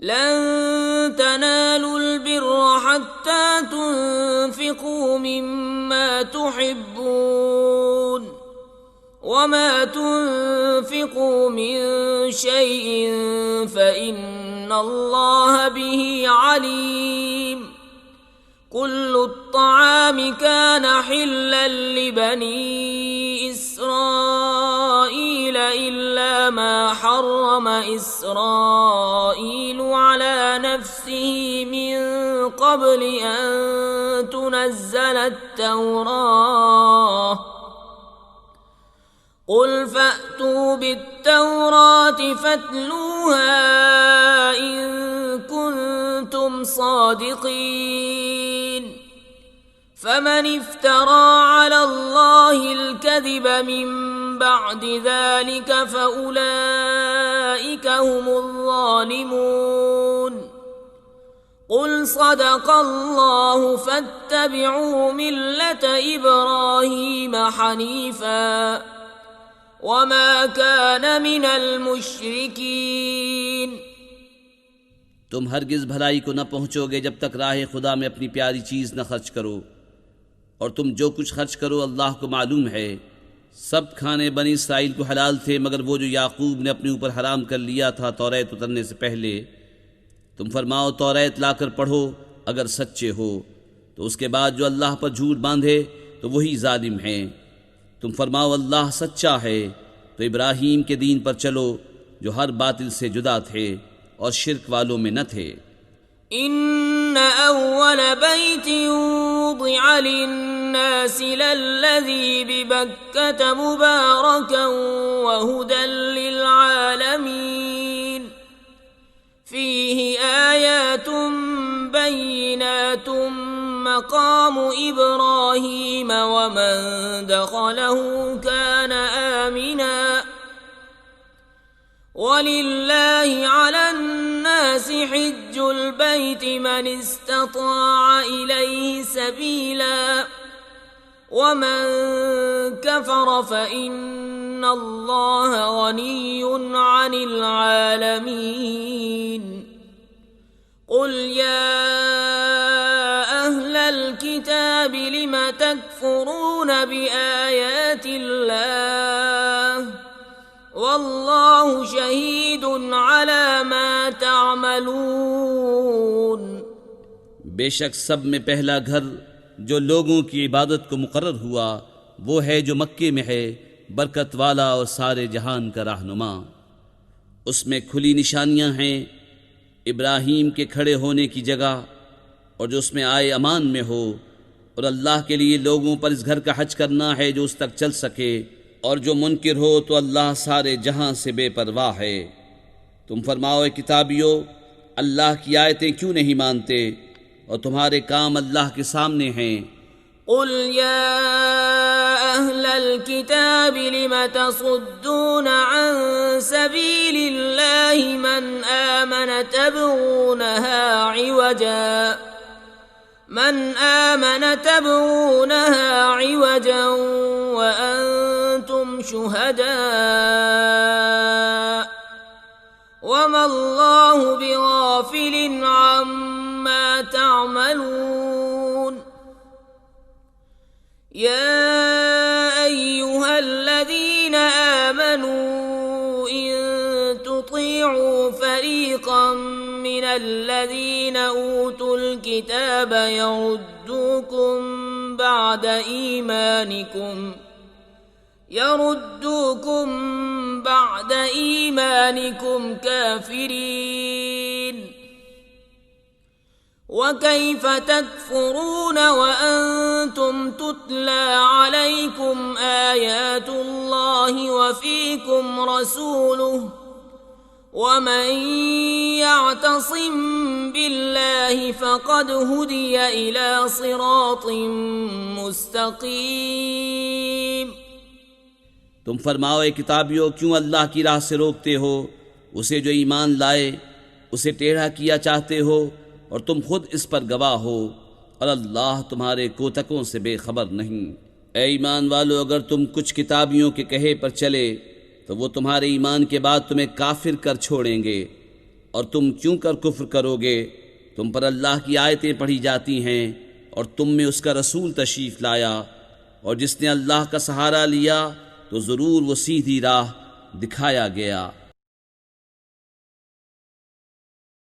لن تنالوا البر حتى تنفقوا مما تحبون وما تنفقوا من شيء فإن الله به عليم. كل الطعام كان حلا لبني إسرائيل إلا ما حرم إسرائيل على نفسه من قبل أن تنزل التوراة. قل فأتوا بالتوراة فاتلوها إن كنتم صادقين. فمن افترى على الله الكذب من بعد ذلك فأولئك هم الظالمون. قل صدق الله فاتبعوا ملة إبراهيم حنيفا وما كان من المشركين. तुम हरगिज़ भलाई को न पहुँचोगे जब तक राह खुदा में अपनी प्यारी चीज़ न खर्च करो, और तुम जो कुछ खर्च करो अल्लाह को मालूम है। सब खाने बनी इसराइल को हलाल थे मगर वो जो याकूब ने अपने ऊपर हराम कर लिया था तौरात उतरने से पहले। तुम फरमाओ तौरात लाकर पढ़ो अगर सच्चे हो, तो उसके बाद जो अल्लाह पर झूठ बांधे तो वही जालिम हैं। तुम फरमाओ अल्लाह सच्चा है, तो इब्राहीम के दीन पर चलो जो हर बातिल से जुदा थे और शिर्क वालों में न थे। إن أول بيت وضع للناس للذي ببكة مباركا وهدى للعالمين فيه آيات بينات مقام إبراهيم ومن دخله كان آمنا ولله على الناس حج البيت من استطاع إليه سبيلا ومن كفر فإن الله غني عن العالمين. قل يا أهل الكتاب لم تكفرون بآيات الله والله شهيد على ما تعملون. बेशक सब में पहला घर जो लोगों की इबादत को मुकर्रर हुआ वो है जो मक्के में है, बरकत वाला और सारे जहान का रहनुमा। उसमें खुली निशानियां हैं इब्राहीम के खड़े होने की जगह, और जो उसमें आए अमान में हो, और अल्लाह के लिए लोगों पर इस घर का हज करना है जो उस तक चल सके, और जो मुनकिर हो तो अल्लाह सारे जहां से बेपरवाह है। तुम फरमाओ किताबियों, अल्लाह की आयतें क्यों नहीं मानते और तुम्हारे काम अल्लाह के सामने हैं। قل يا أهل الكتاب لم تصدون عن سبيل الله من آمن تبغونها عوجا وأنتم شهداء وما الله بغافل عما تعملون. يا أيها الذين آمنوا إن تطيعوا فريقا من الذين أوتوا الكتاب يردوكم بعد إيمانكم كافرين. وكيف تكفرون وأنتم تتلى عليكم آيات الله وفيكم رسوله ومن يعتصم بالله فقد هدي إلى صراط مستقيم. तुम फरमाओ किताबियों, क्यों अल्लाह की राह से रोकते हो उसे जो ईमान लाए, उसे टेढ़ा किया चाहते हो, और तुम खुद इस पर गवाह हो, और अल्लाह तुम्हारे कोतकों से बेखबर नहीं। ए ईमान वालो, अगर तुम कुछ किताबियों के कहे पर चले तो वो तुम्हारे ईमान के बाद तुम्हें काफिर कर छोड़ेंगे, और तुम क्यों कर कुफ्र करोगे? तुम पर अल्लाह की आयतें पढ़ी जाती हैं और तुम में उसका रसूल तशरीफ़ लाया, और जिसने अल्लाह का सहारा लिया तो ज़रूर वो सीधी राह दिखाया गया।